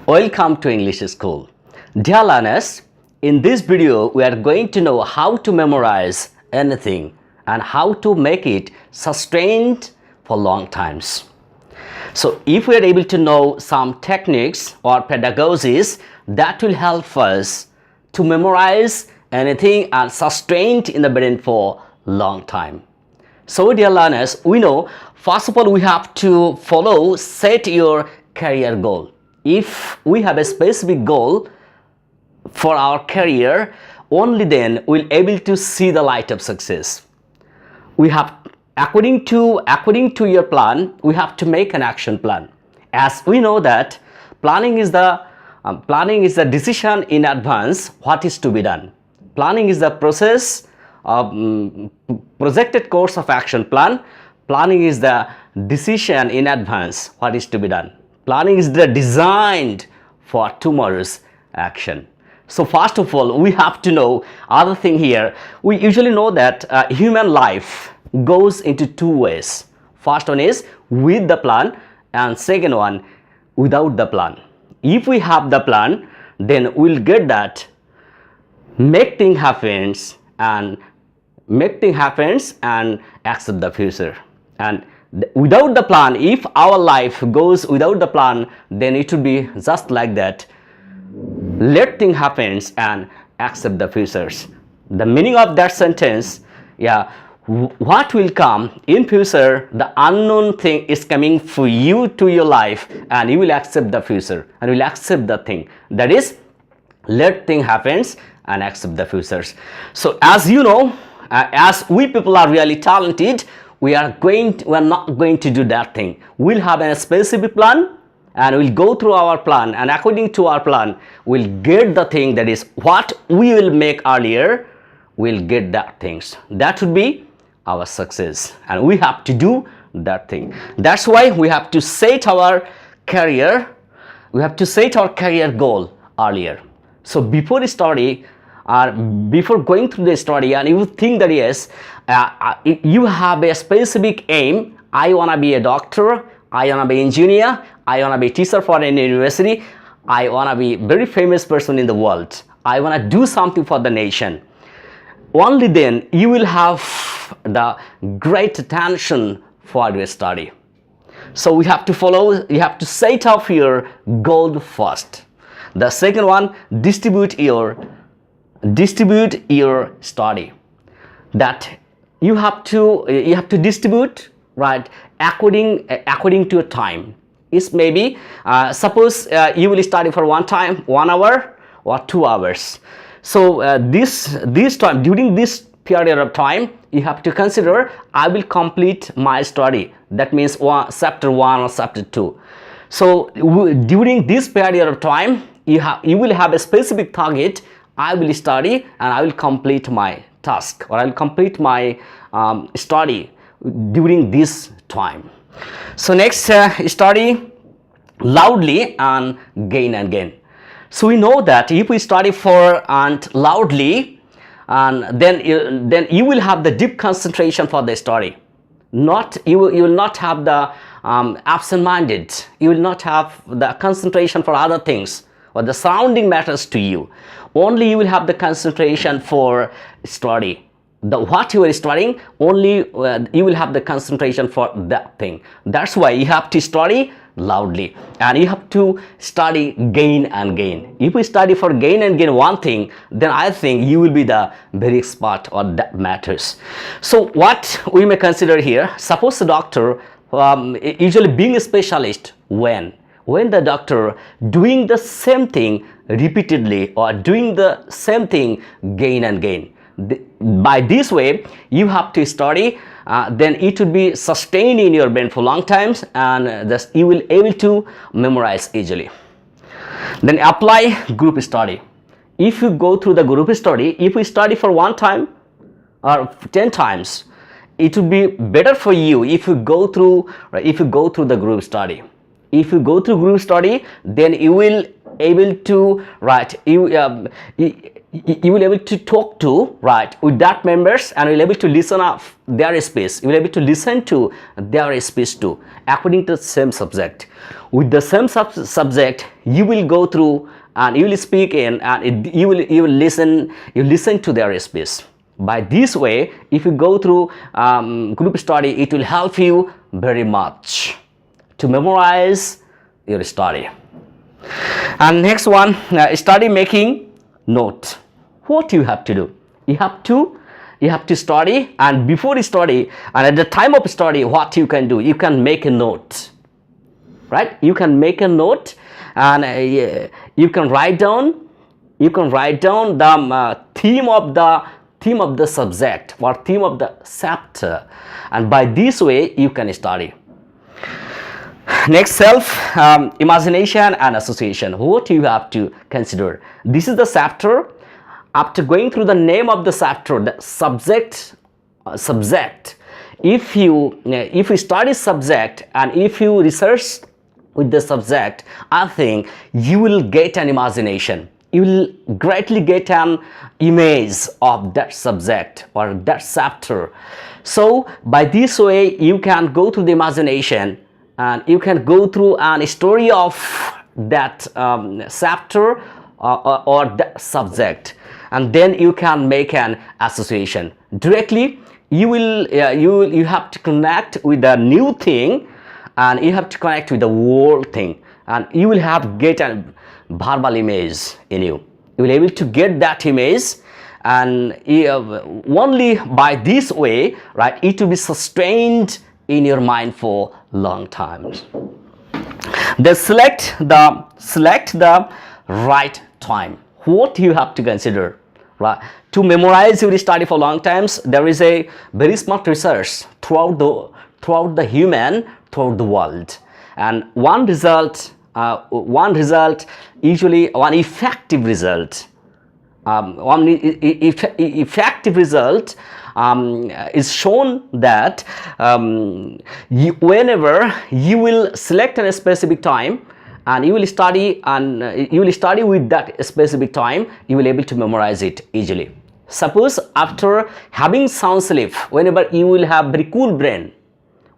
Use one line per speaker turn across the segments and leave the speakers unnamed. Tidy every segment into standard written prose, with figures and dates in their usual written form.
Welcome to English School. Dear learners, in this video we are going to know how to memorize anything and how to make it sustained for long times. So if we are able to know some techniques or pedagogies that will help us to memorize anything and sustained in the brain for long time. So dear learners, we know first of all we have to set your career goal. If we have a specific goal for our career, only then we'll able to see the light of success. We have according to your plan, we have to make an action plan. As we know that planning is the decision in advance what is to be done. Planning is the process of projected course of action plan. Planning is the decision in advance what is to be done. Planning is the designed for tomorrow's action. So first of all, we have to know other thing here. We usually know that human life goes into two ways. First one is with the plan, and second one without the plan. If we have the plan, then we'll get that make things happens and accept the future. And without the plan, if our life goes without the plan, then it would be just like that. Let things happen and accept the futures. The meaning of that sentence, what will come in future, the unknown thing is coming for you to your life, and you will accept the future and will accept the thing. That is, let things happen and accept the futures. So as you know, as we people are really talented, we are not going to do that thing. We'll have a specific plan and we'll go through our plan, and according to our plan we'll get the thing, that is what we will make earlier, we'll get that things. That would be our success, and we have to do that thing. That's why we have to set our career, goal earlier. So before the study or before going through the study, and you think that yes, you have a specific aim, I want to be a doctor, I want to be engineer, I want to be a teacher for an university, I want to be very famous person in the world, I want to do something for the nation. Only then you will have the great attention for your study. So you have to set up your goal first. The second one, distribute your study. That you have to distribute, right, according to a time. It's maybe suppose you will study for 1 hour or 2 hours. So this time, during this period of time, you have to consider I will complete my study. That means chapter 1 or chapter 2. So during this period of time, you will have a specific target. I will study and I will complete my task, or I will complete my study during this time. So next, study loudly and gain. So we know that if we study for and loudly, and then you will have the deep concentration for the study. You will not have the absent-minded. You will not have the concentration for other things, or the surrounding matters to you. Only you will have the concentration for study. What you are studying, only you will have the concentration for that thing. That's why you have to study loudly, and you have to study gain. If we study for gain one thing, then I think you will be the very expert, or that matters. So what we may consider here, suppose the doctor, usually being a specialist, when the doctor doing the same thing repeatedly, or doing the same thing gain. By this way you have to study, then it would be sustained in your brain for long times, and thus you will able to memorize easily. Then apply group study. If you go through the group study, if we study for 1 time or 10 times, it would be better for you if you go through the group study. If you go through group study, then you will able to you will able to talk to, right, with that members, and you will able to listen of their speech. You will able to listen to their speech too, according to the same subject. With the same subject, you will go through and you will speak in, and you will listen to their speech. By this way, if you go through group study, it will help you very much to memorize your study. And next one, study making note. What you have to do? You have to study, and before you study and at the time of study, what you can do? You can make a note, right? You can make a note, and you can write down. You can write down the theme of the subject or theme of the chapter, and by this way you can study. Next, self imagination and association. What you have to consider? This is the chapter. After going through the name of the chapter, the subject, if you study subject and if you research with the subject, I think you will get an imagination. You will greatly get an image of that subject or that chapter. So by this way, you can go through the imagination, and you can go through a story of that chapter or that subject, and then you can make an association directly. You have to connect with a new thing, and you have to connect with the whole thing, and you will get a verbal image in you. You will be able to get that image, and only by this way, right, it will be sustained in your mind for long times. Then select the right time. What you have to consider, right? To memorize your study for long times, there is a very smart research throughout the world, and one result, usually one effective result, is shown that whenever you will select a specific time and you will study with that specific time, you will be able to memorize it easily. Suppose after having sound sleep, whenever you will have very cool brain,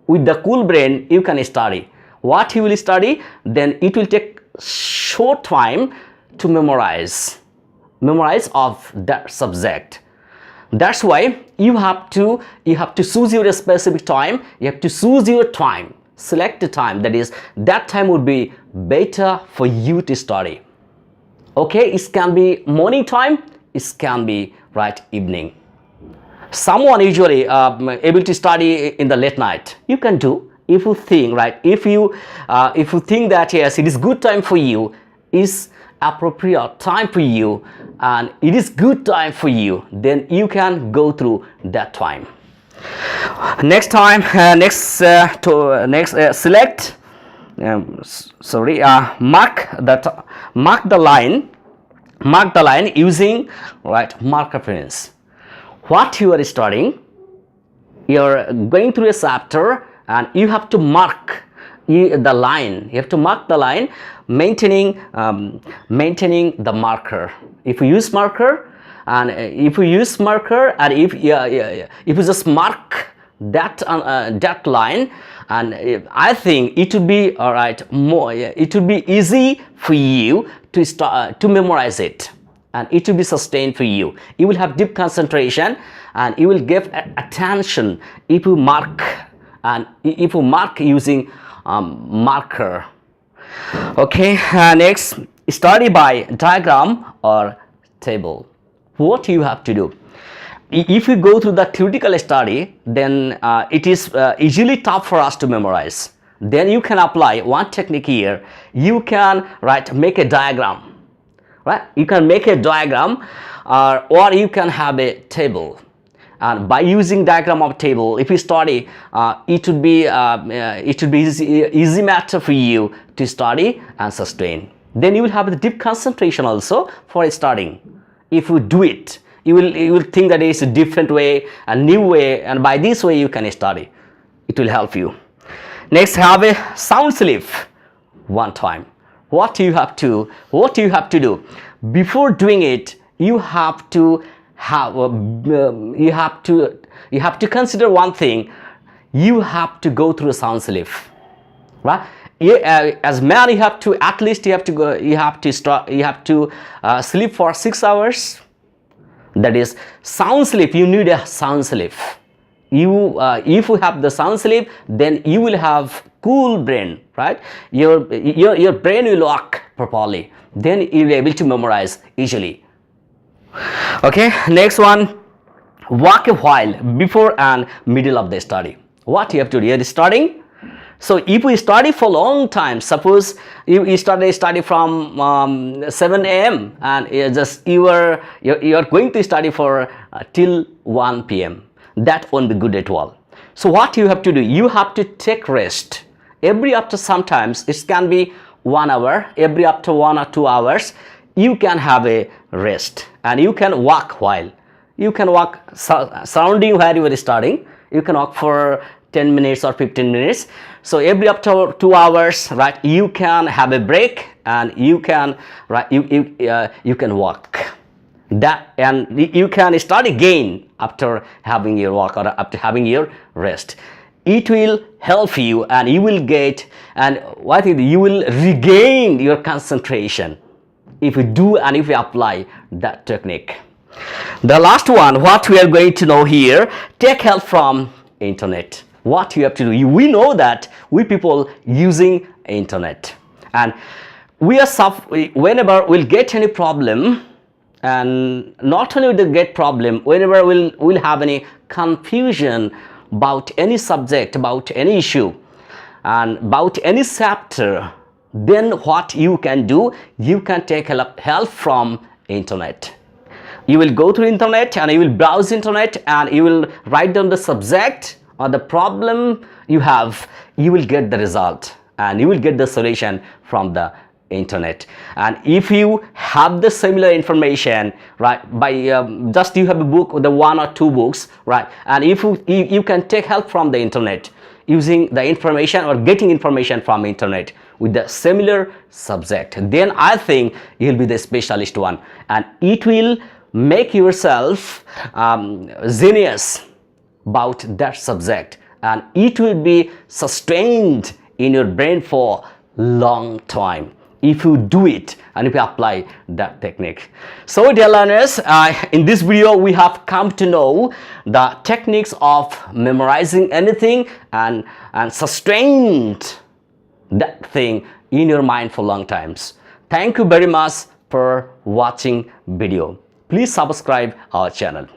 with the cool brain you can study. What you will study, then it will take short time to memorize of that subject. That's why you have to choose your specific time. You have to choose your time, select the time, that time would be better for you to study. Okay, it can be morning time, it can be right evening. Someone usually able to study in the late night. You can do, if you think, right, if you think that yes, it is good time for you, is appropriate time for you, and it is good time for you, then you can go through that time. Next time, select. Mark the line using right marker pens. What you are studying, you are going through a chapter, and you have to mark the line. You have to mark the line, maintaining the marker. If you use marker, and if you just mark that line, and I think it would be it would be easy for you to memorize it, and it will be sustained for you. You will have deep concentration, and you will give attention if you mark, and if you mark using marker. Okay, next, study by diagram or table. What you have to do? If you go through the theoretical study, then it is easily tough for us to memorize. Then you can apply one technique here. You can make a diagram, right? You can make a diagram, or you can have a table. And by using diagram of table, if you study, it would be easy matter for you to study and sustain. Then you will have the deep concentration also for studying. If you do it, you will think that it's a different way, a new way, and by this way you can study. It will help you. Next, have a sound sleep one time. What you have to do before doing it, you have to have you have to consider one thing. You have to go through a sound sleep, right? As man, you have to at least sleep for 6 hours. That is sound sleep. You need a sound sleep. If you have the sound sleep, then you will have cool brain, right? Your brain will work properly, then you'll be able to memorize easily. Okay, next one, walk a while before and middle of the study. What you have to do? You're studying. So if we study for a long time, suppose you study from 7 a.m. and you're going to study for till 1 p.m. That won't be good at all. So what you have to do? You have to take rest. Every after sometimes it can be 1 hour. Every after 1 or 2 hours, you can have a rest and you can walk while. You can walk surrounding where you are studying. You can walk for 10 minutes or 15 minutes. So every after 2 hours, right, you can have a break and you can you can walk. That, and you can start again after having your walk or after having your rest. It will help you and you will get, and what is, you will regain your concentration if you do and if you apply that technique. The last one, what we are going to know here, take help from internet. What you have to do, we know that we people using internet, and we are whenever we'll get any problem, and not only will get problem, whenever we'll have any confusion about any subject, about any issue, and about any chapter, then what you can do, you can take help from internet. You will go through internet and you will browse internet and you will write down the subject or the problem you have. You will get the result and you will get the solution from the internet. And if you have the similar information, right, by just you have a book with the 1 or 2 books, right, and if you can take help from the internet using the information or getting information from internet with the similar subject, then I think you'll be the specialist one and it will make yourself genius about that subject, and it will be sustained in your brain for long time if you do it and if you apply that technique. So dear learners, in this video we have come to know the techniques of memorizing anything and sustained that thing in your mind for long times. Thank you very much for watching video. Please subscribe our channel.